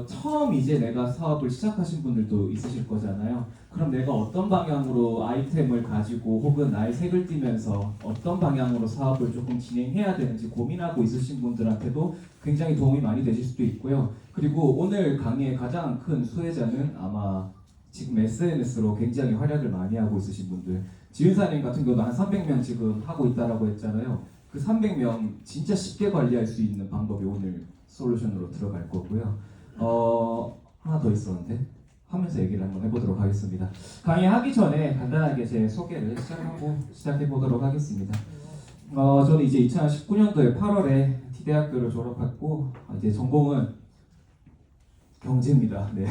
처음 이제 내가 사업을 시작하신 분들도 있으실 거잖아요. 그럼 내가 어떤 방향으로 아이템을 가지고 혹은 나의 색을 띠면서 어떤 방향으로 사업을 조금 진행해야 되는지 고민하고 있으신 분들한테도 굉장히 도움이 많이 되실 수도 있고요. 그리고 오늘 강의의 가장 큰 수혜자는 아마 지금 SNS로 굉장히 활약을 많이 하고 있으신 분들. 지은사님 같은 경우도 한 300명 지금 하고 있다라고 했잖아요. 그 300명 진짜 쉽게 관리할 수 있는 방법이 오늘 솔루션으로 들어갈 거고요. 하나 더 있었는데 하면서 얘기를 한번 해보도록 하겠습니다. 강의하기 전에 간단하게 제 소개를 시작해보도록 하겠습니다. 저는 이제 2019년도에 8월에 T대학교를 졸업했고 이제 전공은 경제입니다. 네.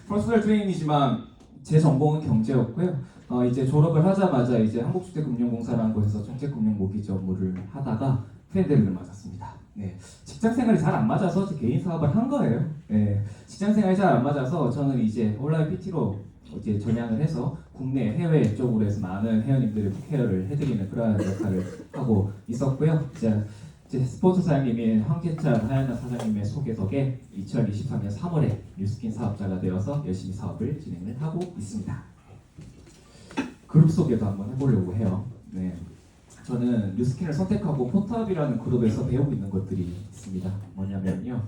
퍼스널 트레이닝이지만 제 전공은 경제였고요. 이제 졸업을 하자마자 이제 한국주택금융공사라는 곳에서 정책금융모기지 업무를 하다가 팬데믹을 맞았습니다. 네, 직장생활이 잘 안 맞아서 개인 사업을 한 거예요. 네, 직장생활이 잘 안 맞아서 저는 이제 온라인 PT로 이제 전향을 해서 국내, 해외 쪽으로 해서 많은 회원님들의 케어를 해드리는 그런 역할을 하고 있었고요. 이제 스포츠 사장님인 황재찬 하얀나 사장님의 소개 덕에 2023년 3월에 뉴스킨 사업자가 되어서 열심히 사업을 진행을 하고 있습니다. 그룹 소개도 한번 해보려고 해요. 네. 저는 뉴스킨을 선택하고 포탑이라는 그룹에서 배우고 있는 것들이 있습니다. 뭐냐면요.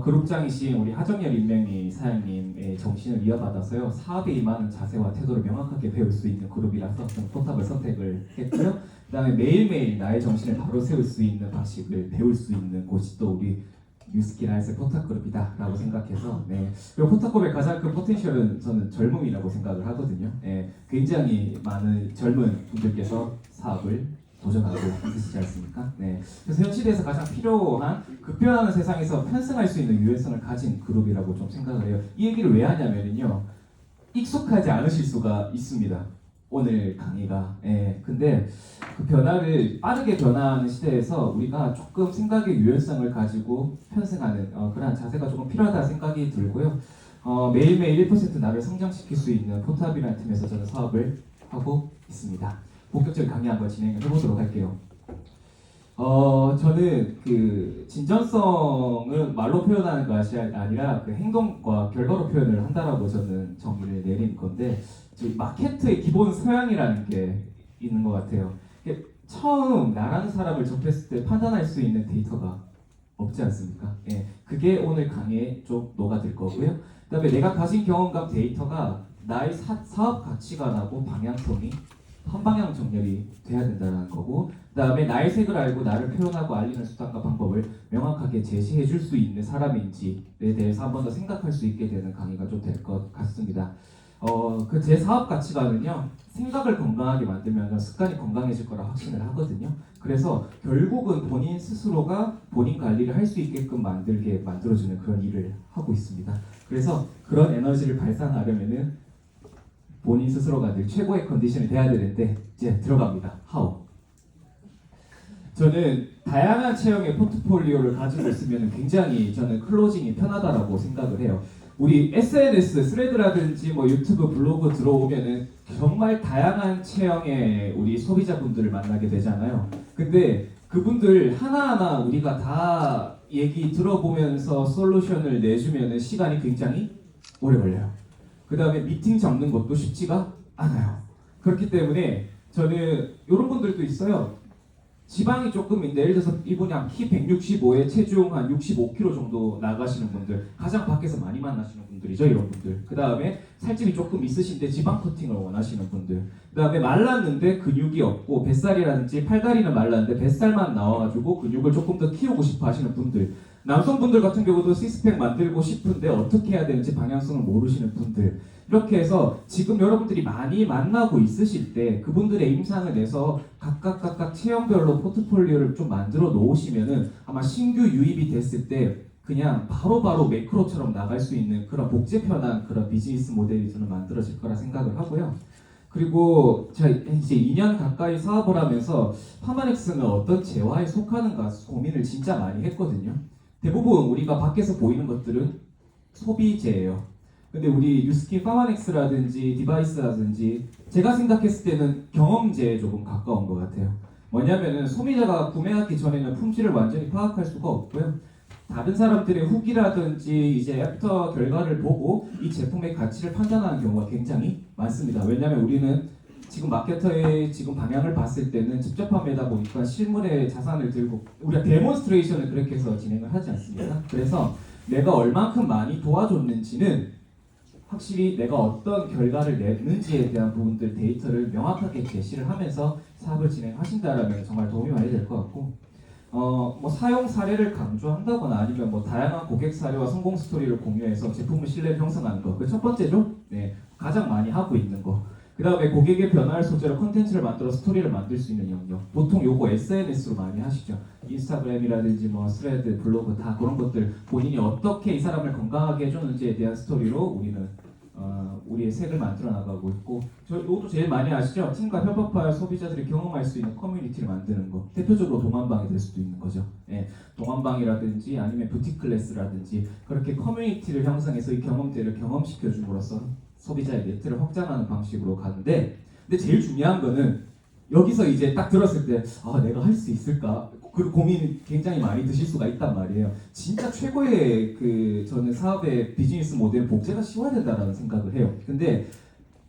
그룹장이신 우리 하정열 인명이 사장님의 정신을 이어받아서요. 사업에 임하는 자세와 태도를 명확하게 배울 수 있는 그룹이라서 저는 포탑을 선택을 했고요. 그 다음에 매일매일 나의 정신을 바로 세울 수 있는 방식을 배울 수 있는 곳이 또 우리 뉴스킨 아이스 포탑그룹이다 라고 생각해서 네. 그리고 포탑그룹의 가장 큰 포텐셜은 저는 젊음이라고 생각을 하거든요. 네. 굉장히 많은 젊은 분들께서 사업을 도전하고 있으시지 않습니까? 네. 그래서 현 시대에서 가장 필요한 급변하는 세상에서 편승할 수 있는 유연성을 가진 그룹이라고 좀 생각을 해요. 이 얘기를 왜 하냐면요. 익숙하지 않으실 수가 있습니다. 오늘 강의가. 근데 그 변화를 빠르게 변화하는 시대에서 우리가 조금 생각의 유연성을 가지고 편승하는 그러한 자세가 조금 필요하다 생각이 들고요. 매일매일 1% 나를 성장시킬 수 있는 포탑이라는 팀에서 저는 사업을 하고 있습니다. 본격적인 강의 한번 진행을 해보도록 할게요. 저는 그 진전성을 말로 표현하는 것이 아니라 그 행동과 결과로 표현을 한다라고 저는 정의를 내린 건데 마케트의 기본 소양이라는 게 있는 것 같아요. 처음 나라는 사람을 접했을 때 판단할 수 있는 데이터가 없지 않습니까? 예, 그게 오늘 강의에 좀 녹아들 거고요. 그다음에 내가 가진 경험과 데이터가 나의 사업 가치관하고 방향성이 한방향 정렬이 돼야 된다는 거고, 그 다음에 나의 색을 알고 나를 표현하고 알리는 수단과 방법을 명확하게 제시해 줄 수 있는 사람인지에 대해서 한 번 더 생각할 수 있게 되는 강의가 좀 될 것 같습니다. 그 제 사업 가치관은요, 생각을 건강하게 만들면 습관이 건강해질 거라 확신을 하거든요. 그래서 결국은 본인 스스로가 본인 관리를 할 수 있게끔 만들어주는 그런 일을 하고 있습니다. 그래서 그런 에너지를 발산하려면은 본인 스스로가 늘 최고의 컨디션이 돼야 되는데 이제 들어갑니다. How? 저는 다양한 체형의 포트폴리오를 가지고 있으면 굉장히 저는 클로징이 편하다라고 생각을 해요. 우리 SNS, 스레드라든지 뭐 유튜브, 블로그 들어오면은 정말 다양한 체형의 우리 소비자분들을 만나게 되잖아요. 근데 그분들 하나하나 우리가 다 얘기 들어보면서 솔루션을 내주면은 시간이 굉장히 오래 걸려요. 그 다음에 미팅 잡는 것도 쉽지가 않아요. 그렇기 때문에 저는 이런 분들도 있어요. 지방이 조금 있는데 예를 들어서 이분이 키 165에 체중 한 65kg 정도 나가시는 분들, 가장 밖에서 많이 만나시는 분들이죠, 이런 분들. 그 다음에 살집이 조금 있으신데 지방 커팅을 원하시는 분들. 그 다음에 말랐는데 근육이 없고 뱃살이라든지 팔다리는 말랐는데 뱃살만 나와가지고 근육을 조금 더 키우고 싶어 하시는 분들. 남성분들 같은 경우도 시스팩 만들고 싶은데 어떻게 해야 되는지 방향성을 모르시는 분들. 이렇게 해서 지금 여러분들이 많이 만나고 있으실 때 그분들의 임상을 내서 각각 체형별로 포트폴리오를 좀 만들어 놓으시면은 아마 신규 유입이 됐을 때 그냥 바로바로 매크로처럼 나갈 수 있는 그런 복제편한 그런 비즈니스 모델이 저는 만들어질 거라 생각을 하고요. 그리고 제가 이제 2년 가까이 사업을 하면서 파마넥스는 어떤 재화에 속하는가 고민을 진짜 많이 했거든요. 대부분 우리가 밖에서 보이는 것들은 소비재예요. 근데 우리 뉴스킨 파마넥스라든지 디바이스라든지 제가 생각했을 때는 경험재에 조금 가까운 것 같아요. 뭐냐면은 소비자가 구매하기 전에는 품질을 완전히 파악할 수가 없고요. 다른 사람들의 후기라든지 이제 애프터 결과를 보고 이 제품의 가치를 판단하는 경우가 굉장히 많습니다. 왜냐하면 우리는 지금 마케터의 지금 방향을 봤을 때는 직접 판매다 보니까 실물의 자산을 들고 우리가 데몬스트레이션을 그렇게 해서 진행을 하지 않습니다. 그래서 내가 얼만큼 많이 도와줬는지는 확실히 내가 어떤 결과를 냈는지에 대한 부분들 데이터를 명확하게 제시를 하면서 사업을 진행하신다라면 정말 도움이 많이 될 것 같고 뭐 사용 사례를 강조한다거나 아니면 뭐 다양한 고객 사례와 성공 스토리를 공유해서 제품의 신뢰를 형성하는 거. 그 첫 번째죠. 네, 가장 많이 하고 있는 거. 그 다음에 고객의 변화를 소재로 컨텐츠를 만들어 스토리를 만들 수 있는 영역. 보통 요거 SNS로 많이 하시죠. 인스타그램이라든지 뭐 스레드, 블로그 다 그런 것들 본인이 어떻게 이 사람을 건강하게 해줬는지에 대한 스토리로 우리는 우리의 색을 만들어 나가고 있고 이것도 제일 많이 아시죠? 팀과 협업하여 소비자들이 경험할 수 있는 커뮤니티를 만드는 거. 대표적으로 동안방이 될 수도 있는 거죠. 예, 동안방이라든지 아니면 뷰티 클래스라든지 그렇게 커뮤니티를 형성해서 이 경험들을 경험시켜 줌으로써 소비자의 네트를 확장하는 방식으로 가는데 근데 제일 중요한 거는 여기서 이제 딱 들었을 때 내가 할 수 있을까? 그 고민이 굉장히 많이 드실 수가 있단 말이에요. 진짜 최고의 저는 사업의 비즈니스 모델 복제가 쉬워야 된다라는 생각을 해요. 근데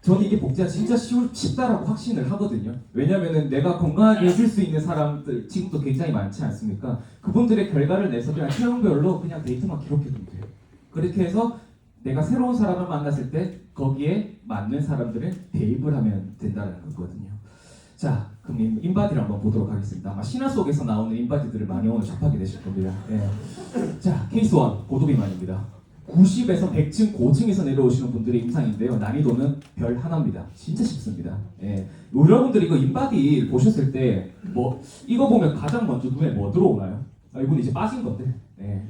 저는 이게 복제가 진짜 쉽다라고 확신을 하거든요. 왜냐면은 내가 건강하게 해줄 수 있는 사람들 지금도 굉장히 많지 않습니까? 그분들의 결과를 내서 그냥 체형별로 그냥 데이터만 기록해두면 돼요. 그렇게 해서 내가 새로운 사람을 만났을 때 거기에 맞는 사람들을 대입을 하면 된다는 거거든요. 자, 그럼 인바디를 한번 보도록 하겠습니다. 아마 신화 속에서 나오는 인바디들을 많이 오늘 접하게 되실 겁니다. 예. 자, 케이스 1 고도비만입니다. 90에서 100층 고층에서 내려오시는 분들의 임상인데요. 난이도는 별 하나입니다. 진짜 쉽습니다. 예. 여러분들이 이거 인바디 보셨을 때 뭐 이거 보면 가장 먼저 눈에 뭐 들어오나요? 이건 이제 빠진 건데. 예.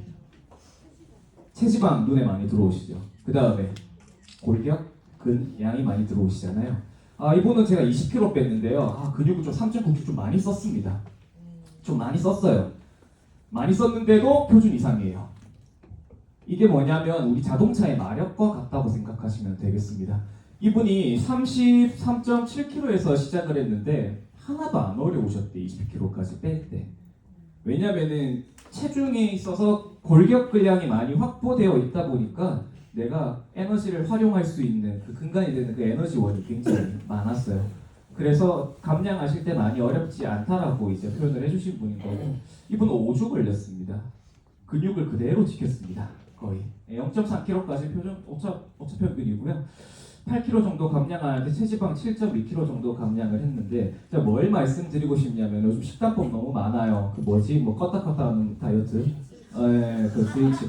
체지방 눈에 많이 들어오시죠. 그 다음에 골격, 근, 양이 많이 들어오시잖아요. 이분은 제가 20kg 뺐는데요. 근육을 좀 3.9kg 좀 많이 썼습니다. 좀 많이 썼어요. 많이 썼는데도 표준 이상이에요. 이게 뭐냐면 우리 자동차의 마력과 같다고 생각하시면 되겠습니다. 이분이 33.7kg에서 시작을 했는데 하나도 안 어려우셨대. 20kg까지 뺄 때. 왜냐면은 체중에 있어서 골격 근량이 많이 확보되어 있다 보니까 내가 에너지를 활용할 수 있는 그 근간이 되는 그 에너지원이 굉장히 많았어요. 그래서 감량하실 때 많이 어렵지 않다라고 이제 표현을 해주신 분인 거고 이분은 5주 걸렸습니다. 근육을 그대로 지켰습니다. 거의 0.4kg까지 표준 오차 평균이고요. 8kg 정도 감량하는데 체지방 7.2kg 정도 감량을 했는데 제가 뭘 말씀드리고 싶냐면 요즘 식단법 너무 많아요. 뭐 껐다 하는 다이어트, 그 스위치,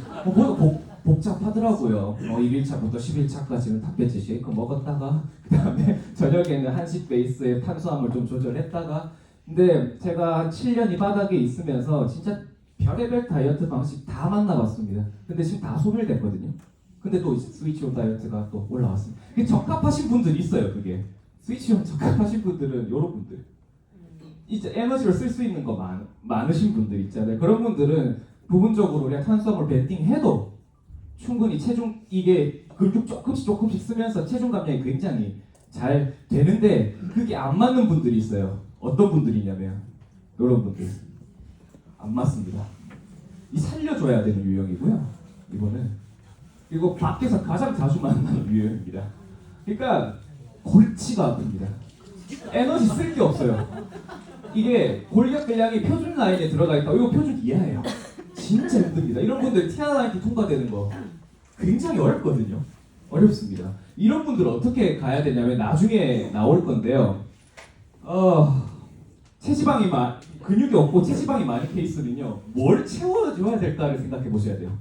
복잡하더라고요. 1일차부터 10일차까지는 닭배지 쉐이크 먹었다가 그 다음에 저녁에는 한식 베이스의 탄수화물 좀 조절했다가 근데 제가 한 7년 이 바닥에 있으면서 진짜 별의별 다이어트 방식 다 만나봤습니다. 근데 지금 다 소멸됐거든요. 근데 또 스위치온 다이어트가 또 올라왔습니다. 그게 적합하신 분들이 있어요. 그게 스위치온 적합하신 분들은 이런 분들 이제 에너지를 쓸 수 있는 거 많으신 분들 있잖아요. 그런 분들은 부분적으로 그냥 탄수화물 밴딩해도 충분히 체중 이게 근육 조금씩 쓰면서 체중 감량이 굉장히 잘 되는데 그게 안 맞는 분들이 있어요. 어떤 분들이냐면 이런 분들 안 맞습니다. 이 살려줘야 되는 유형이고요. 이거는 그리고 밖에서 가장 자주 만나는 유형입니다. 그러니까 골치가 아픕니다. 에너지 쓸 게 없어요. 이게 골격 근량이 표준 라인에 들어가 있다. 이거 표준 이하예요. 진짜 힘듭니다. 이런 분들 TR9 통과되는 거 굉장히 어렵거든요. 어렵습니다. 이런 분들 어떻게 가야 되냐면 나중에 나올 건데요. 체지방이 근육이 없고 체지방이 많은 케이스는요. 뭘 채워줘야 될까를 생각해 보셔야 돼요.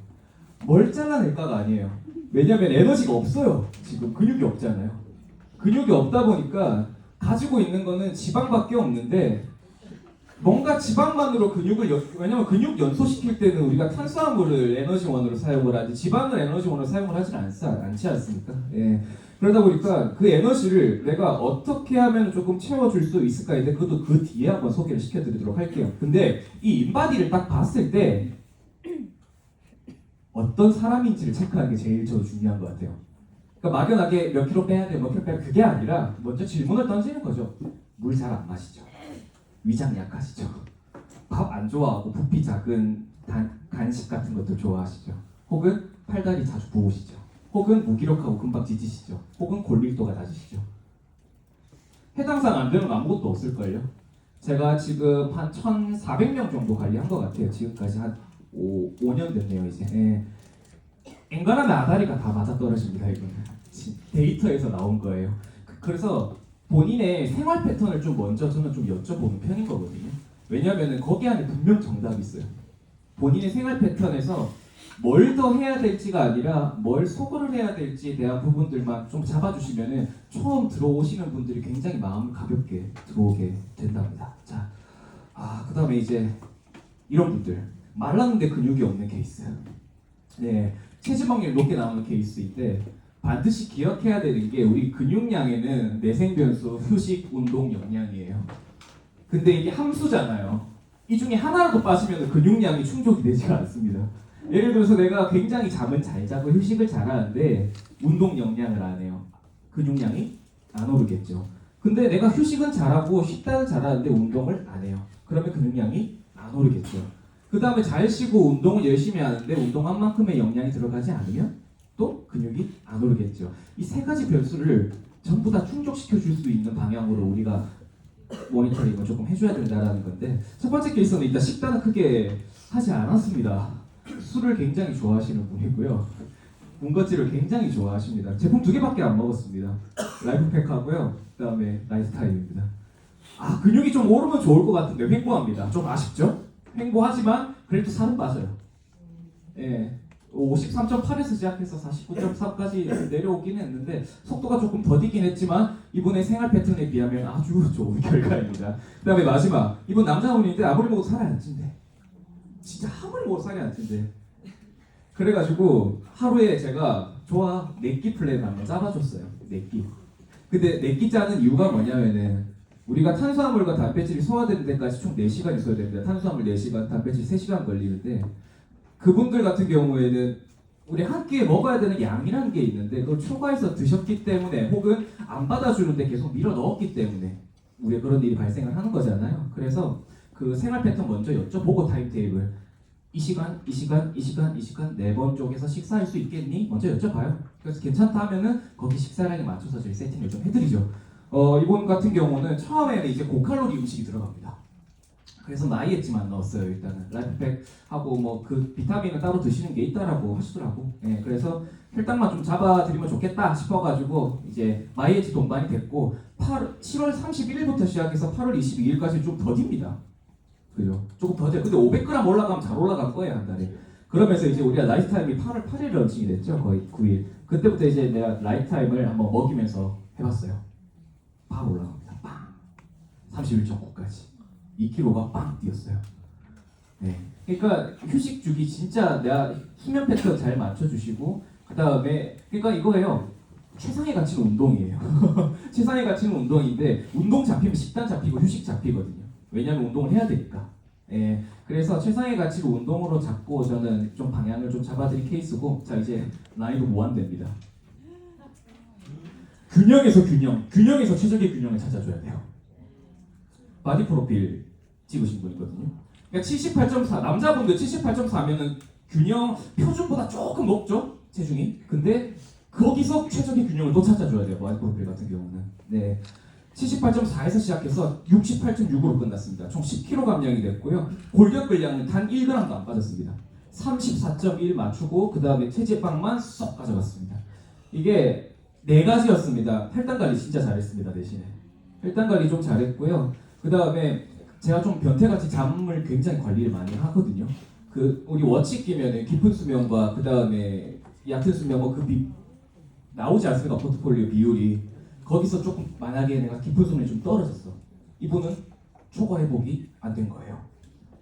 뭘 잘라낼까가 아니에요. 왜냐면 에너지가 없어요. 지금 근육이 없잖아요. 근육이 없다 보니까 가지고 있는 거는 지방밖에 없는데 뭔가 지방만으로 왜냐면 근육 연소시킬 때는 우리가 탄수화물을 에너지원으로 사용을 하지 지방을 에너지원으로 사용을 하진 않지 않습니까? 예. 그러다 보니까 그 에너지를 내가 어떻게 하면 조금 채워줄 수 있을까인데 그것도 그 뒤에 한번 소개를 시켜드리도록 할게요. 근데 이 인바디를 딱 봤을 때 어떤 사람인지를 체크하는 게 제일 중요한 것 같아요. 그러니까 막연하게 몇 킬로 빼야 돼요, 몇 킬로 빼야 돼 그게 아니라 먼저 질문을 던지는 거죠. 물 잘 안 마시죠? 위장 약하시죠? 밥 안 좋아하고 부피 작은 간식 같은 것들 좋아하시죠? 혹은 팔다리 자주 부으시죠? 혹은 무기력하고 금방 지치시죠? 혹은 골밀도가 낮으시죠? 해당사항 안 되는 거 아무것도 없을걸요? 제가 지금 한 1,400명 정도 관리한 것 같아요. 지금까지 한 5년 됐네요 이제. 예. 엔간하면 아다리가 다 맞아떨어집니다. 이거는 데이터에서 나온 거예요. 그래서 본인의 생활 패턴을 좀 먼저 저는 좀 여쭤보는 편인 거거든요. 왜냐하면 거기 안에 분명 정답이 있어요. 본인의 생활 패턴에서 뭘 더 해야 될지가 아니라 뭘 소거를 해야 될지에 대한 부분들만 좀 잡아주시면은 처음 들어오시는 분들이 굉장히 마음을 가볍게 들어오게 된답니다. 자, 그다음에 이제 이런 분들 말랐는데 근육이 없는 케이스. 네, 체지방률 높게 나오는 케이스인데 반드시 기억해야 되는 게 우리 근육량에는 내생 변수, 휴식, 운동, 영양이에요. 근데 이게 함수잖아요. 이 중에 하나라도 빠지면 근육량이 충족이 되지가 않습니다. 예를 들어서 내가 굉장히 잠은 잘 자고 휴식을 잘하는데 운동 역량을 안 해요. 근육량이 안 오르겠죠. 근데 내가 휴식은 잘하고 식단은 잘하는데 운동을 안 해요. 그러면 근육량이 안 오르겠죠. 그 다음에 잘 쉬고 운동을 열심히 하는데 운동한 만큼의 역량이 들어가지 않으면 또 근육이 안 오르겠죠. 이 세 가지 변수를 전부 다 충족시켜 줄 수 있는 방향으로 우리가 모니터링을 조금 해줘야 된다는 건데, 첫 번째 케이스는 일단 식단은 크게 하지 않았습니다. 술을 굉장히 좋아하시는 분이고요. 군것질을 굉장히 좋아하십니다. 제품 2개밖에 안 먹었습니다. 라이프팩하고요. 그 다음에 라이스타일입니다. 근육이 좀 오르면 좋을 것 같은데 횡보합니다. 좀 아쉽죠? 횡보하지만 그래도 살은 빠져요. 예, 53.8에서 시작해서 49.3까지 내려오긴 했는데 속도가 조금 더디긴 했지만 이분의 생활 패턴에 비하면 아주 좋은 결과입니다. 그 다음에 마지막, 이분 남자분인데 아무리 먹어도 살이 안 찐대. 진짜 아무리 먹어도 살이 안 찐대. 그래가지고 하루에 제가 좋아 4끼 플랜 한번 짜봐줬어요. 4끼. 근데 4끼 짜는 이유가 뭐냐면은 우리가 탄수화물과 단백질이 소화되는 데까지 총 4시간 있어야 됩니다. 탄수화물 4시간, 단백질 3시간 걸리는데 그분들 같은 경우에는 우리 한 끼에 먹어야 되는 양이라는 게 있는데 그걸 초과해서 드셨기 때문에 혹은 안 받아주는데 계속 밀어 넣었기 때문에 우리가 그런 일이 발생을 하는 거잖아요. 그래서 그 생활 패턴 먼저 여쭤보고 타임테이블 이 시간 4번 쪽에서 식사할 수 있겠니? 먼저 여쭤봐요. 그래서 괜찮다 하면은 거기 식사량에 맞춰서 저희 세팅을 좀 해드리죠. 이분 같은 경우는 처음에는 이제 고칼로리 음식이 들어갑니다. 그래서 마이애지만 넣었어요. 일단은 라이프팩하고 뭐 그 비타민을 따로 드시는 게 있다라고 하시더라고. 예, 그래서 혈당만 좀 잡아드리면 좋겠다 싶어가지고 이제 마이애지 동반이 됐고 7월 31일부터 시작해서 8월 22일까지 좀 더딥니다. 그죠? 조금 더 돼요. 근데 500g 올라가면 잘 올라갈 거예요, 한 달에. 그러면서 이제 우리가 라이프타임이 8월 8일 런칭이 됐죠, 거의 9일. 그때부터 이제 내가 라이프타임을 한번 먹이면서 해봤어요. 바로 올라갑니다. 빵. 31.9까지. 2kg가 빵 뛰었어요. 네. 그러니까 휴식 주기 진짜 내가 수면 패턴 잘 맞춰주시고 그 다음에 그러니까 이거예요. 최상의 가치는 운동이에요. 최상의 가치는 운동인데 운동 잡히면 식단 잡히고 휴식 잡히거든요. 왜냐하면 운동을 해야 되니까. 예, 그래서 최상의 가치를 운동으로 잡고 저는 좀 방향을 좀 잡아드린 케이스고, 자 이제 난이도 무한대입니다. 균형에서 균형에서 최적의 균형을 찾아줘야 돼요. 바디 프로필 찍으신 분이거든요. 그러니까 78.4 남자분들 78.4면은 균형 표준보다 조금 높죠 체중이. 근데 거기서 최적의 균형을 또 찾아줘야 돼요. 바디 프로필 같은 경우는. 네. 78.4에서 시작해서 68.6으로 끝났습니다. 총 10kg 감량이 됐고요. 골격 근량은 단 1g도 안 빠졌습니다. 34.1 맞추고 그 다음에 체지방만 쏙 가져갔습니다. 이게 4가지였습니다. 혈당 관리 진짜 잘했습니다. 대신에 혈당 관리 좀 잘했고요. 그 다음에 제가 좀 변태같이 잠을 굉장히 관리를 많이 하거든요. 그 우리 워치 끼면 깊은 수면과 그 다음에 얕은 수면과 나오지 않습니까? 포트폴리오 비율이. 거기서 조금 만약에 내가 깊은 수면이 좀 떨어졌어. 이분은 초과 회복이 안 된 거예요.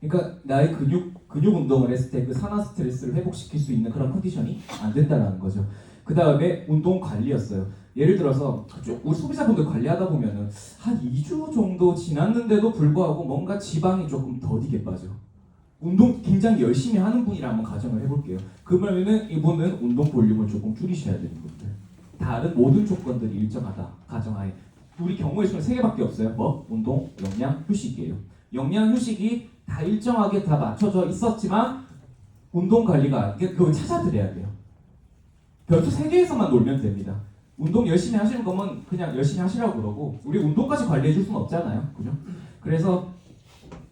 그러니까 나의 근육 운동을 했을 때 그 산화 스트레스를 회복시킬 수 있는 그런 컨디션이 안 된다는 거죠. 그 다음에 운동 관리였어요. 예를 들어서 우리 소비자분들 관리하다 보면은 한 2주 정도 지났는데도 불구하고 뭔가 지방이 조금 더디게 빠져. 운동 굉장히 열심히 하는 분이라 한번 가정을 해볼게요. 그러면은 이분은 운동 볼륨을 조금 줄이셔야 되는 분들. 다른 모든 조건들이 일정하다 가정하에 우리 경우의 수는 3개밖에 없어요. 뭐? 운동, 영양, 휴식이에요. 영양, 휴식이 다 일정하게 다 맞춰져 있었지만 운동 관리가 그걸 찾아드려야 돼요. 별도 3개에서만 놀면 됩니다. 운동 열심히 하시는 거면 그냥 열심히 하시라고 그러고 우리 운동까지 관리해 줄 수는 없잖아요. 그죠? 그래서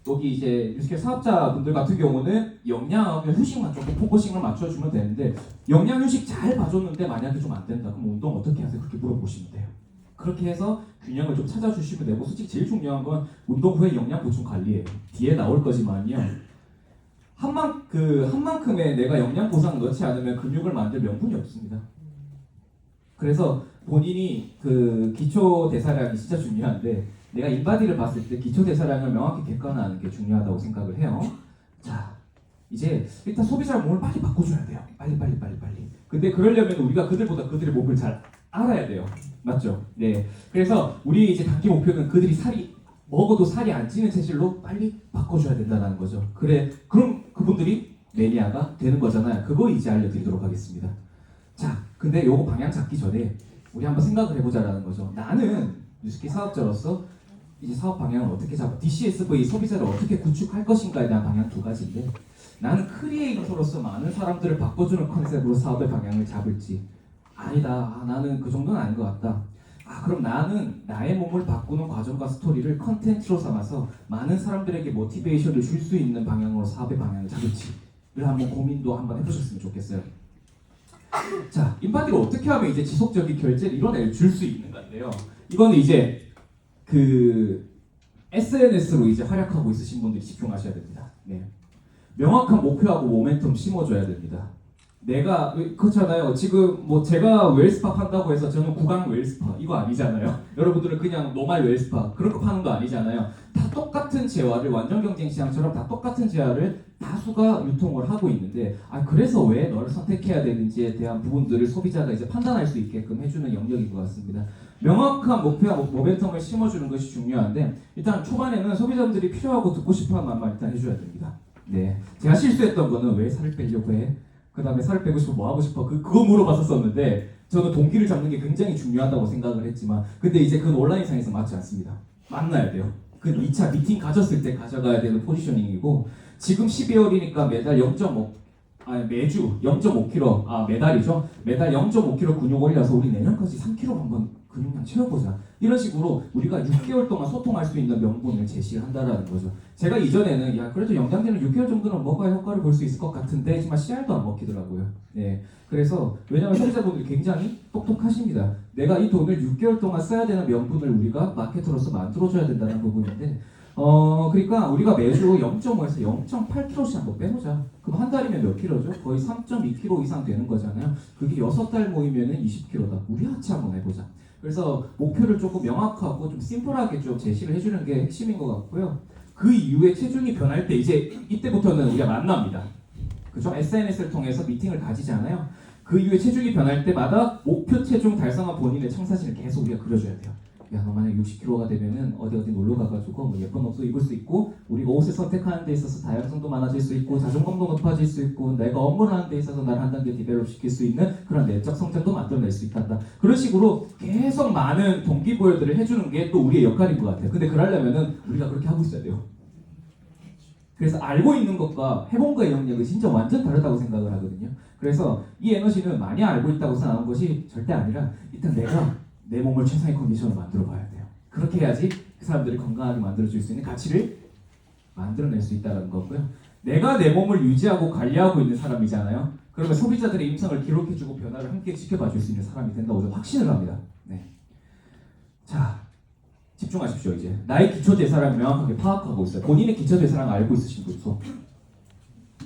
여기 이제 뉴스케 사업자분들 같은 경우는 영양하고 휴식만 조금 포커싱을 맞춰주면 되는데 영양 휴식 잘 봐줬는데 만약에 좀 안 된다 그럼 운동 어떻게 하세요? 그렇게 물어보시면 돼요. 그렇게 해서 균형을 좀 찾아주시면 되고 솔직히 제일 중요한 건 운동 후에 영양 보충 관리예요. 뒤에 나올 거지만요. 한 만큼의 내가 영양 보상을 넣지 않으면 근육을 만들 명분이 없습니다. 그래서 본인이 그 기초 대사량이 진짜 중요한데 내가 인바디를 봤을 때 기초 대사량을 명확히 객관화하는 게 중요하다고 생각을 해요. 자, 이제 일단 소비자 몸을 빨리 바꿔줘야 돼요. 빨리. 근데 그러려면 우리가 그들보다 그들의 몸을 잘 알아야 돼요. 맞죠? 네. 그래서 우리 이제 단기 목표는 그들이 먹어도 살이 안 찌는 체질로 빨리 바꿔줘야 된다는 거죠. 그럼 그분들이 매니아가 되는 거잖아요. 그거 이제 알려드리도록 하겠습니다. 자, 근데 요거 방향 잡기 전에 우리 한번 생각을 해보자라는 거죠. 나는 뉴스키 사업자로서 이제 사업 방향을 어떻게 잡아? DCSV 소비자를 어떻게 구축할 것인가에 대한 방향 2가지인데 나는 크리에이터로서 많은 사람들을 바꿔주는 컨셉으로 사업의 방향을 잡을지 아니다. 나는 그 정도는 아닌 것 같다. 그럼 나는 나의 몸을 바꾸는 과정과 스토리를 컨텐츠로 삼아서 많은 사람들에게 모티베이션을 줄 수 있는 방향으로 사업의 방향을 잡을지를 한번 고민도 한번 해보셨으면 좋겠어요. 자, 인바디를 어떻게 하면 이제 지속적인 결제를 이뤄낼 수 있는 건데요. 이거는 이제 그 SNS로 이제 활약하고 있으신 분들이 집중하셔야 됩니다. 네. 명확한 목표하고 모멘텀 심어줘야 됩니다. 내가 그렇잖아요. 지금 뭐 제가 웰스파 판다고 해서 저는 구강 웰스파 이거 아니잖아요. 여러분들은 그냥 노말 웰스파 그런 거 파는 거 아니잖아요. 다 똑같은 재화를 완전 경쟁 시장처럼 다 똑같은 재화를 다수가 유통을 하고 있는데 그래서 왜 너를 선택해야 되는지에 대한 부분들을 소비자가 이제 판단할 수 있게끔 해주는 영역인 것 같습니다. 명확한 목표와 모멘텀을 심어주는 것이 중요한데 일단 초반에는 소비자분들이 필요하고 듣고 싶어하는 말만 일단 해줘야 됩니다. 네, 제가 실수했던 거는 왜 살을 빼려고 해? 그 다음에 살을 빼고 싶어 뭐 하고 싶어? 그거 물어봤었는데 저는 동기를 잡는 게 굉장히 중요하다고 생각을 했지만 근데 이제 그건 온라인상에서 맞지 않습니다. 만나야 돼요. 그 2차 미팅 가졌을 때 가져가야 되는 포지셔닝이고 지금 12월이니까 매달 0.5 매주 0.5kg 매달이죠. 매달 0.5kg 근육 올려서 우리 내년까지 3kg 한번 근육량 채워보자. 이런 식으로 우리가 6개월 동안 소통할 수 있는 명분을 제시를 한다라는 거죠. 제가 이전에는 그래도 영양제는 6개월 정도는 먹어야 효과를 볼 수 있을 것 같은데 하지만 씨알도 안 먹히더라고요. 네, 그래서 왜냐하면 소비자분들이 굉장히 똑똑하십니다. 내가 이 돈을 6개월 동안 써야 되는 명분을 우리가 마케터로서 만들어줘야 된다는 부분인데 그러니까 우리가 매주 0.5에서 0.8kg씩 한번 빼보자. 그럼 한 달이면 몇 킬로죠? 거의 3.2kg 이상 되는 거잖아요. 그게 6달 모이면은 20kg다. 우리 하체 한번 해보자. 그래서 목표를 조금 명확하고 좀 심플하게 좀 제시를 해주는 게 핵심인 것 같고요. 그 이후에 체중이 변할 때 이제 이때부터는 우리가 만납니다. 그죠? SNS를 통해서 미팅을 가지잖아요. 그 이후에 체중이 변할 때마다 목표 체중 달성한 본인의 청사진을 계속 우리가 그려줘야 돼요. 야, 너 만약 60kg가 되면은 어디 놀러 가가지고 뭐 예쁜 옷도 입을 수 있고 우리가 옷을 선택하는 데 있어서 다양성도 많아질 수 있고 자존감도 높아질 수 있고 내가 업무를 하는 데 있어서 나를 한 단계 디벨롭 시킬 수 있는 그런 내적 성장도 만들어낼 수 있단다. 그런 식으로 계속 많은 동기부여들을 해주는 게 또 우리의 역할인 것 같아요. 근데 그러려면은 우리가 그렇게 하고 있어야 돼요. 그래서 알고 있는 것과 해본 거의 영역이 진짜 완전 다르다고 생각을 하거든요. 그래서 이 에너지는 많이 알고 있다고 해서 나온 것이 절대 아니라 일단 내가 내 몸을 최상의 컨디션으로 만들어 봐야 돼요. 그렇게 해야지 그 사람들이 건강하게 만들어줄 수 있는 가치를 만들어낼 수 있다는 거고요. 내가 내 몸을 유지하고 관리하고 있는 사람이잖아요. 그러면 소비자들의 임상을 기록해주고 변화를 함께 지켜봐줄 수 있는 사람이 된다고 저는 확신을 합니다. 네. 자, 집중하십시오. 이제 나의 기초대사량을 명확하게 파악하고 있어요. 본인의 기초대사량을 알고 있으신 분도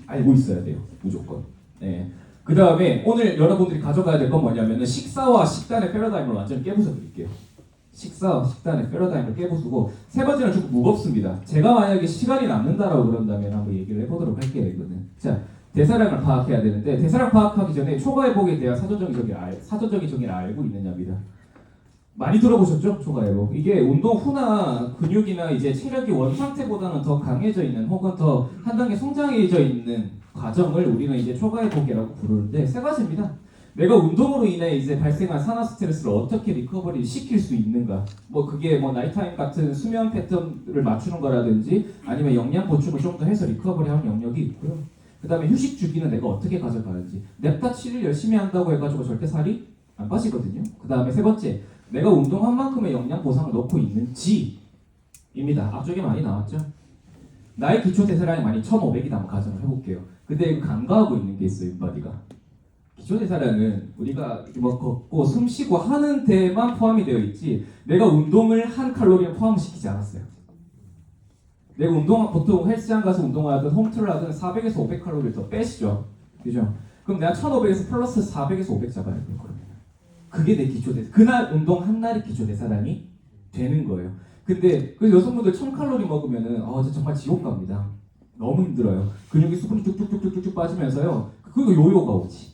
알고 있어야 돼요. 무조건. 네. 그 다음에 오늘 여러분들이 가져가야 될 건 뭐냐면은 식사와 식단의 패러다임을 완전히 깨부숴 드릴게요. 식사와 식단의 패러다임을 깨부수고 세 번째는 조금 무겁습니다. 제가 만약에 시간이 남는다라고 그런다면 한번 얘기를 해보도록 할게요. 이거는 자, 대사량을 파악해야 되는데 대사량 파악하기 전에 초과회복에 대한 사전적인 정의를 알고 있느냐입니다. 많이 들어보셨죠? 초과회복. 이게 운동 후나 근육이나 이제 체력이 원 상태보다는 더 강해져 있는 혹은 더 한 단계 성장해져 있는 과정을 우리는 이제 초과회복이라고 부르는데 세 가지입니다. 내가 운동으로 인해 이제 발생한 산화 스트레스를 어떻게 리커버리 시킬 수 있는가? 뭐 그게 뭐 나이타임 같은 수면 패턴을 맞추는 거라든지 아니면 영양 보충을 좀 더 해서 리커버리하는 영역이 있고요. 그 다음에 휴식 주기는 내가 어떻게 가져가는지. 냅다 7일 열심히 한다고 해가지고 절대 살이 안 빠지거든요. 그 다음에 세 번째, 내가 운동한 만큼의 영양 보상을 넣고 있는지입니다. 앞쪽에 많이 나왔죠. 나의 기초 대사량이 많이 1,500이다 한번 가정을 해볼게요. 근데 간과하고 있는 게 있어요, 인바디가. 기초 대사량은 우리가 뭐 걷고 숨 쉬고 하는 데만 포함이 되어 있지, 내가 운동을 한 칼로리는 포함시키지 않았어요. 내가 보통 헬스장 가서 운동하든 홈트를 하든 400에서 500칼로리를 더 빼시죠. 그죠? 그럼 내가 1,500에서 플러스 400에서 500 잡아야 돼요, 그러면. 그게 내 기초 대사. 그날 운동 한 날의 기초 대사량이 되는 거예요. 근데 그 여성분들 1,000칼로리 먹으면은 정말 지옥 갑니다. 너무 힘들어요. 근육이 수분이 쭉쭉쭉쭉쭉 빠지면서요. 그거 요요가 오지.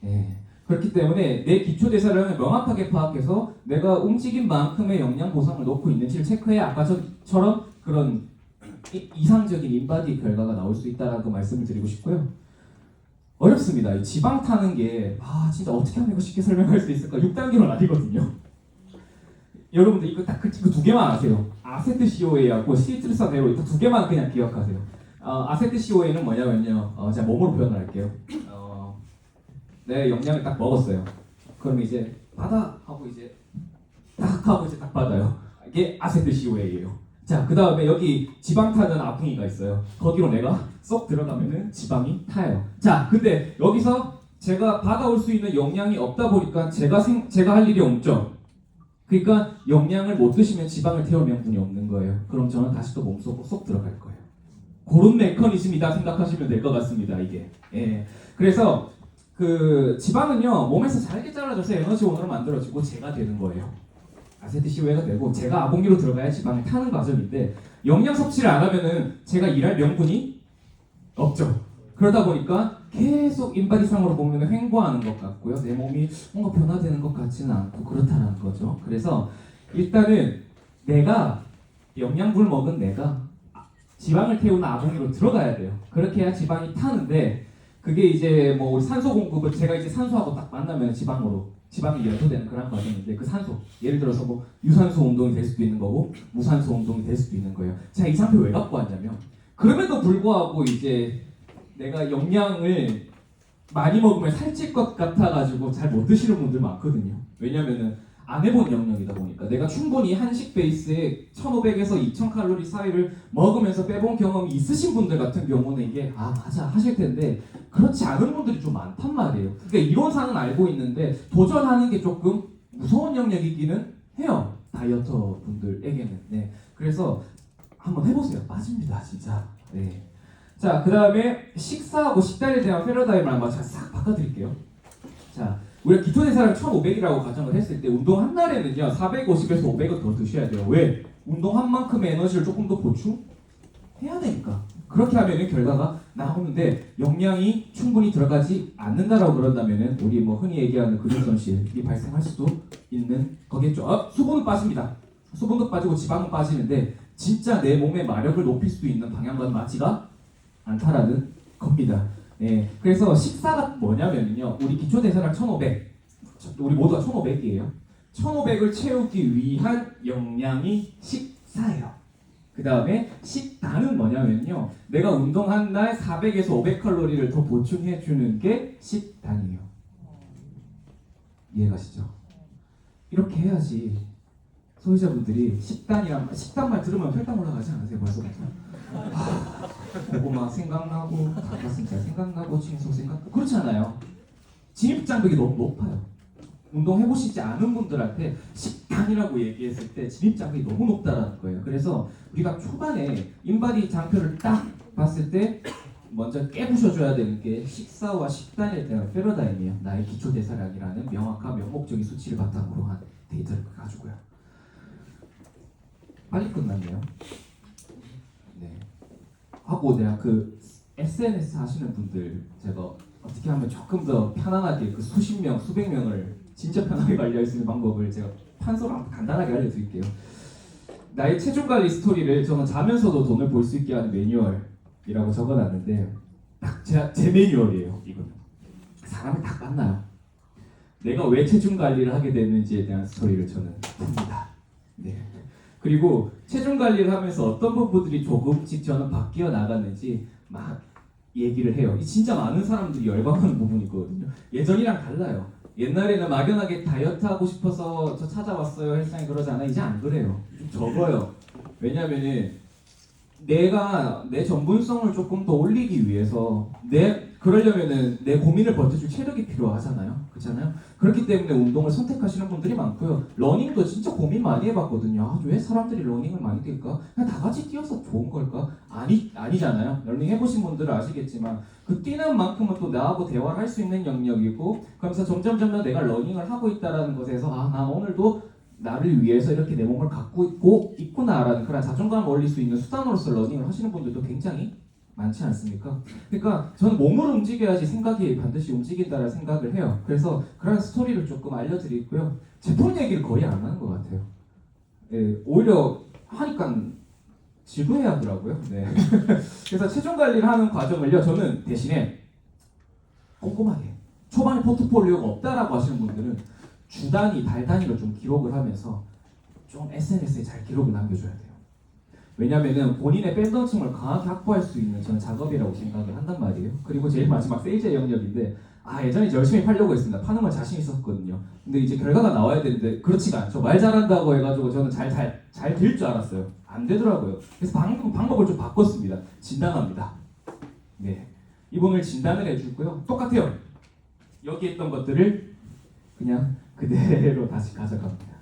예. 그렇기 때문에 내 기초 대사량을 명확하게 파악해서 내가 움직인 만큼의 영양 보상을 넣고 있는지를 체크해야 아까처럼 그런 이상적인 인바디 결과가 나올 수 있다라고 말씀을 드리고 싶고요. 어렵습니다. 이 지방 타는 게 진짜 어떻게 하면 이거 쉽게 설명할 수 있을까? 6단계는 아니거든요. 여러분들 이거 딱 그 두 개만 아세요. 아세트 COA하고 시트르사네로 이 두 개만 그냥 기억하세요. 아세트 COA는 뭐냐면요. 제가 몸으로 표현을 할게요. 내 영양을 딱 먹었어요. 그럼 이제 받아 하고 이제 딱 받아요. 이게 아세트 COA예요. 자, 그 다음에 여기 지방 타는 아궁이가 있어요. 거기로 내가 쏙 들어가면은 지방이 타요. 자, 근데 여기서 제가 받아올 수 있는 영양이 없다 보니까 제가 할 일이 없죠. 그러니까 영양을 못 드시면 지방을 태울 명분이 없는 거예요. 그럼 저는 다시 또 몸속으로 쏙 들어갈 거예요. 그런 메커니즘이다 생각하시면 될 것 같습니다. 이게. 예. 그래서 그 지방은요 몸에서 잘게 잘라져서 에너지원으로 만들어지고 제가 되는 거예요. 아세트 COA가 되고 제가 아궁이로 들어가야 지방을 타는 과정인데, 영양 섭취를 안 하면은 제가 일할 명분이 없죠. 그러다 보니까 계속 인바디상으로 보면 횡보하는 것 같고요. 내 몸이 뭔가 변화되는 것 같지는 않고 그렇다는 거죠. 그래서 일단은 내가 영양분을 먹은 내가 지방을 태우는 아궁이로 들어가야 돼요. 그렇게 해야 지방이 타는데, 그게 이제 뭐 산소 공급을 제가 이제 산소하고 딱 만나면 지방이 열도되는 그런 과정인데, 그 산소 예를 들어서 뭐 유산소 운동이 될 수도 있는 거고 무산소 운동이 될 수도 있는 거예요. 제가 이 상표 왜 갖고 왔냐면, 그럼에도 불구하고 이제 내가 영양을 많이 먹으면 살찔 것 같아가지고 잘 못 드시는 분들 많거든요. 왜냐면은 안 해본 영역이다 보니까 내가 충분히 한식 베이스에 1,500에서 2,000칼로리 사이를 먹으면서 빼본 경험이 있으신 분들 같은 경우는 이게 맞아 하실 텐데, 그렇지 않은 분들이 좀 많단 말이에요. 그러니까 이론상은 알고 있는데 도전하는 게 조금 무서운 영역이기는 해요. 다이어터 분들에게는. 네. 그래서 한번 해보세요. 빠집니다, 진짜. 네. 자, 그 다음에 식사하고 식단에 대한 패러다임을 한번 제가 싹 바꿔드릴게요. 자, 우리가 기초 대사량 1,500이라고 가정을 했을 때 운동 한 날에는요 450에서 500은 더 드셔야 돼요. 왜? 운동한 만큼의 에너지를 조금 더 보충해야 되니까. 그렇게 하면은 결과가 나오는데, 영양이 충분히 들어가지 않는다라고 그런다면은 우리 뭐 흔히 얘기하는 근육 손실이 발생할 수도 있는 거겠죠. 수분은 빠집니다. 수분도 빠지고 지방은 빠지는데 진짜 내 몸의 마력을 높일 수 있는 방향과는 맞지가 않다라는 겁니다. 예, 그래서 식사가 뭐냐면요, 우리 기초 대사량 1,500, 우리 모두가 1,500이에요. 1,500을 채우기 위한 영양이 식사예요. 그 다음에 식단은 뭐냐면요, 내가 운동한 날 400에서 500칼로리를 더 보충해 주는 게 식단이에요. 이해가시죠? 이렇게 해야지 소비자분들이 식단만 들으면 혈당 올라가지 않으세요? 벌써부터. 보고 막 생각나고 닭가슴살 생각나고 칭송 생각나고 그렇지 않아요? 진입장벽이 너무 높아요. 운동해보시지 않은 분들한테 식단이라고 얘기했을 때 진입장벽이 너무 높다라는 거예요. 그래서 우리가 초반에 인바디 장표를 딱 봤을 때 먼저 깨부셔줘야 되는 게 식사와 식단에 대한 패러다임이에요. 나의 기초 대사량이라는 명확한 명목적인 수치를 바탕으로 한 데이터를 가지고요. 빨리 끝났네요. 네. 하고 내가 그 SNS 하시는 분들 제가 어떻게 하면 조금 더 편안하게 그 수십 명, 수백 명을 진짜 편하게 관리할 수 있는 방법을 제가 판서로 간단하게 알려드릴게요. 나의 체중 관리 스토리를 저는 자면서도 돈을 벌 수 있게 하는 매뉴얼이라고 적어놨는데, 딱 제 매뉴얼이에요. 이거는 사람을 딱 만나요. 내가 왜 체중 관리를 하게 됐는지에 대한 스토리를 저는 풉니다. 네. 그리고 체중 관리를 하면서 어떤 부분들이 조금씩 저는 바뀌어 나갔는지 막 얘기를 해요. 이 진짜 많은 사람들이 열광하는 부분이거든요. 예전이랑 달라요. 옛날에는 막연하게 다이어트 하고 싶어서 저 찾아왔어요 헬스장에 그러잖아요. 이제 안 그래요. 좀 적어요. 왜냐면은 내가 내 전문성을 조금 더 올리기 위해서 그러려면은 내 고민을 버텨줄 체력이 필요하잖아요. 그렇잖아요. 그렇기 때문에 운동을 선택하시는 분들이 많고요. 러닝도 진짜 고민 많이 해봤거든요. 아, 왜 사람들이 러닝을 많이 뛸까? 그냥 다 같이 뛰어서 좋은 걸까? 아니잖아요. 러닝 해보신 분들은 아시겠지만 그 뛰는 만큼은 또 나하고 대화를 할 수 있는 영역이고, 그러면서 점점 내가 러닝을 하고 있다라는 것에서 아, 난 오늘도 나를 위해서 이렇게 내 몸을 갖고 있구나라는 그런 자존감을 올릴 수 있는 수단으로서 러닝을 하시는 분들도 굉장히 많지 않습니까? 그러니까 저는 몸을 움직여야지 생각이 반드시 움직인다라는 생각을 해요. 그래서 그런 스토리를 조금 알려드리고요. 제품 얘기를 거의 안 하는 것 같아요. 예, 오히려 하니까 지루해하더라고요. 네. 그래서 체중 관리를 하는 과정을요. 저는 대신에 꼼꼼하게 초반에 포트폴리오가 없다라고 하시는 분들은 주 단위, 달 단위로 좀 기록을 하면서 좀 SNS에 잘 기록을 남겨줘야 돼요. 왜냐면은 본인의 팬덤층을 강하게 확보할 수 있는 저는 작업이라고 생각을 한단 말이에요. 그리고 제일 마지막 세일즈의 영역인데 예전에 열심히 팔려고 했습니다. 파는 건 자신 있었거든요. 근데 이제 결과가 나와야 되는데 그렇지가 않죠. 말 잘한다고 해가지고 저는 잘 될 줄 알았어요. 안 되더라고요. 그래서 방법을 좀 바꿨습니다. 진단합니다. 네, 이분을 진단을 해주고요. 똑같아요. 여기 있던 것들을 그냥 그대로 다시 가져갑니다.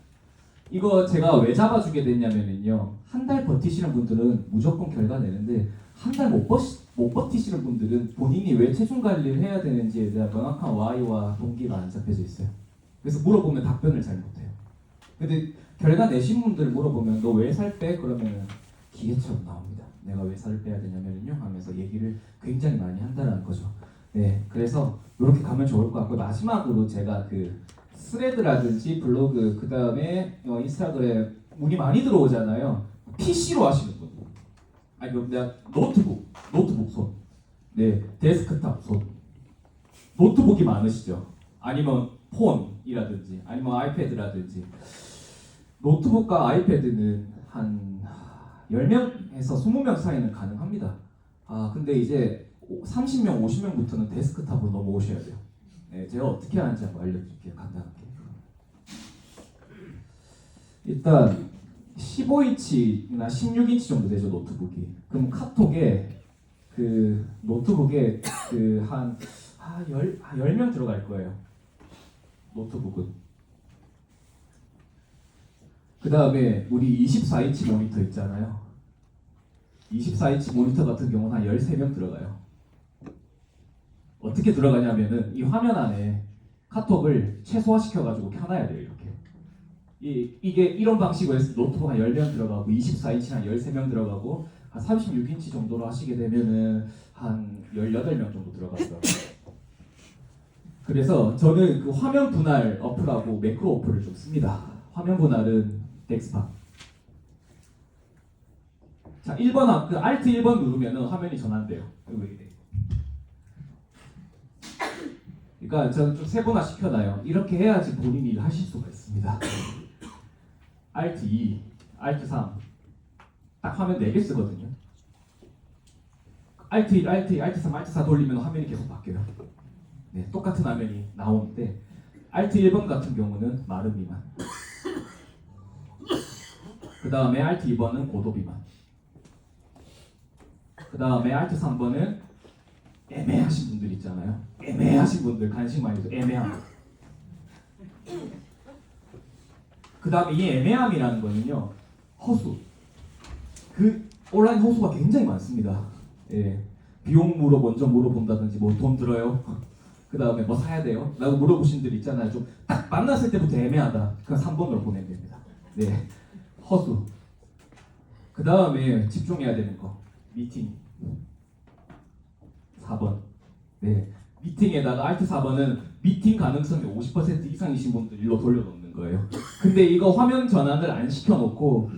이거 제가 왜 잡아주게 됐냐면요. 한 달 버티시는 분들은 무조건 결과 내는데 한 달 못 버티시는 분들은 본인이 왜 체중 관리를 해야 되는지에 대한 명확한 Y와 동기가 안 잡혀져 있어요. 그래서 물어보면 답변을 잘 못해요. 근데 결과 내신 분들 물어보면 너 왜 살 빼? 그러면 기계처럼 나옵니다. 내가 왜 살을 빼야 되냐면요 하면서 얘기를 굉장히 많이 한다는 거죠. 네, 그래서 이렇게 가면 좋을 것 같고, 마지막으로 제가 그 스레드라든지 블로그, 그 다음에 인스타그램 문의 많이 들어오잖아요. PC로 하시는 분, 아니 내가 노트북 손, 네, 데스크탑 손, 노트북이 많으시죠? 아니면 폰이라든지 아니면 아이패드라든지. 노트북과 아이패드는 한 10명에서 20명 사이는 가능합니다. 근데 이제 30명, 50명부터는 데스크탑으로 넘어오셔야 돼요. 네, 제가 어떻게 하는지 한번 알려드릴게요. 간단하게. 일단 15인치나 16인치 정도 되죠, 노트북이. 그럼 카톡에 그 노트북에 한 10명 들어갈 거예요. 노트북은. 그 다음에 우리 24인치 모니터 있잖아요. 24인치 모니터 같은 경우는 한 13명 들어가요. 어떻게 들어가냐면은 이 화면 안에 카톡을 최소화시켜가지고 켜놔야 돼요. 이렇게. 이게 이런 방식으로 해서 노트북 한 10명 들어가고 24인치 한 13명 들어가고 한 36인치 정도로 하시게 되면은 한 18명 정도 들어가더라고요. 그래서 저는 그 화면 분할 어플하고 매크로 어플을 좀 씁니다. 화면 분할은 덱스파. 자, 1번 그 Alt 1번 누르면은 화면이 전환돼요. 왜 이래? 그러니까 저는 좀 세분화 시켜놔요. 이렇게 해야지 본인이 일을 하실 수가 있습니다. Alt 2, Alt 3, 딱 화면 4개 쓰거든요. Alt 1, Alt 2, Alt 3, Alt 4 돌리면 화면이 계속 바뀌어요. 네, 똑같은 화면이 나오는데 Alt 1번 같은 경우는 마른 미만. 그 다음에 Alt 2번은 고도 비만. 그 다음에 Alt 3번은 애매하신 분들 있잖아요. 애매하신 분들 관심 많이 줘. 애매함. 그 다음에 이 애매함이라는 거는요, 허수. 그 온라인 허수가 굉장히 많습니다. 예, 비용으로 먼저 물어본다든지 뭐 돈 들어요? 그 다음에 뭐 사야 돼요? 라고 물어보신 분들 있잖아요. 좀 딱 만났을 때부터 애매하다. 그냥 3번으로 보내면 됩니다. 네, 허수. 그 다음에 집중해야 되는 거, 미팅. 4번. 네, 미팅에다가 Alt 4번은 미팅 가능성이 50% 이상이신 분들 일로 돌려놓는 거예요. 근데 이거 화면 전환을 안 시켜놓고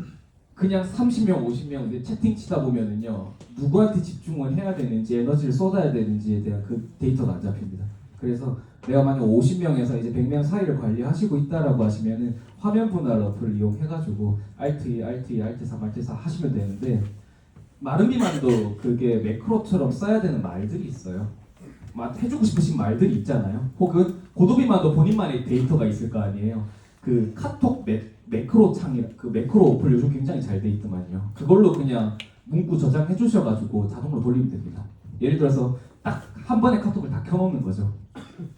그냥 30명, 50명 채팅 치다 보면은요, 누구한테 집중을 해야 되는지, 에너지를 쏟아야 되는지에 대한 그 데이터가 안 잡힙니다. 그래서 내가 만약 50명에서 이제 100명 사이를 관리하시고 있다라고 하시면은 화면 분할 어플을 이용해가지고 Alt 2, Alt 2, Alt 3, Alt 4 하시면 되는데, 마른 비만도 그게 매크로처럼 써야 되는 말들이 있어요. 막 해주고 싶으신 말들이 있잖아요. 혹은 고도 비만도 본인만의 데이터가 있을 거 아니에요. 그 카톡 매크로 창이 그 매크로 어플 요즘 굉장히 잘 돼 있더만요. 그걸로 그냥 문구 저장해 주셔가지고 자동으로 돌리면 됩니다. 예를 들어서 딱 한 번에 카톡을 다 켜놓는 거죠.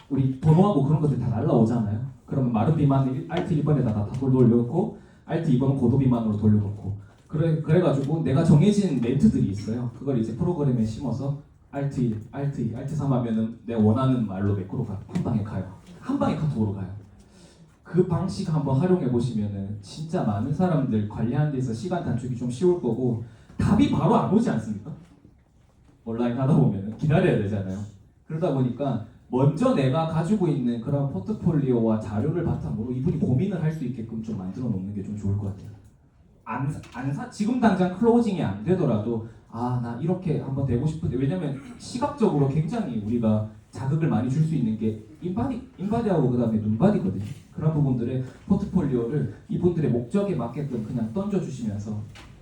우리 번호하고 그런 것들 다 날라오잖아요. 그러면 마른 비만 RT 1번에다가 다 돌려놓고 RT 2번은 고도 비만으로 돌려놓고 그래가지고 내가 정해진 멘트들이 있어요. 그걸 이제 프로그램에 심어서 RT 3 하면은 내가 원하는 말로 매크로가 한 방에 가요. 한 방에 카톡으로 가요. 그 방식 한번 활용해 보시면은 진짜 많은 사람들 관리하는 데서 시간 단축이 좀 쉬울 거고 답이 바로 안 오지 않습니까? 온라인 하다 보면은 기다려야 되잖아요. 그러다 보니까 먼저 내가 가지고 있는 그런 포트폴리오와 자료를 바탕으로 이분이 고민을 할 수 있게끔 좀 만들어 놓는 게 좀 좋을 것 같아요. 지금 당장 클로징이 안 되더라도 아, 나 이렇게 한번 되고 싶은데 왜냐면 시각적으로 굉장히 우리가 자극을 많이 줄 수 있는 게 인바디하고 그다음에 눈바디거든요. 그런 부분들의 포트폴리오를 이분들의 목적에 맞게끔 그냥 던져주시면서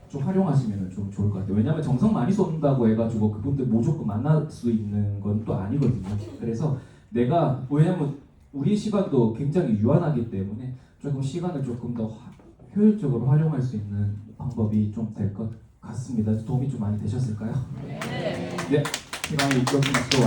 좀 활용하시면 좀 좋을 것 같아요. 왜냐하면 정성 많이 쏟는다고 해가지고 그분들 무조건 만날 수 있는 건 또 아니거든요. 그래서 내가 왜냐면 우리 시간도 굉장히 유한하기 때문에 조금 시간을 조금 더 효율적으로 활용할 수 있는 방법이 좀 될 것 같습니다. 도움이 좀 많이 되셨을까요? 네. 시간이 이렇게 마치고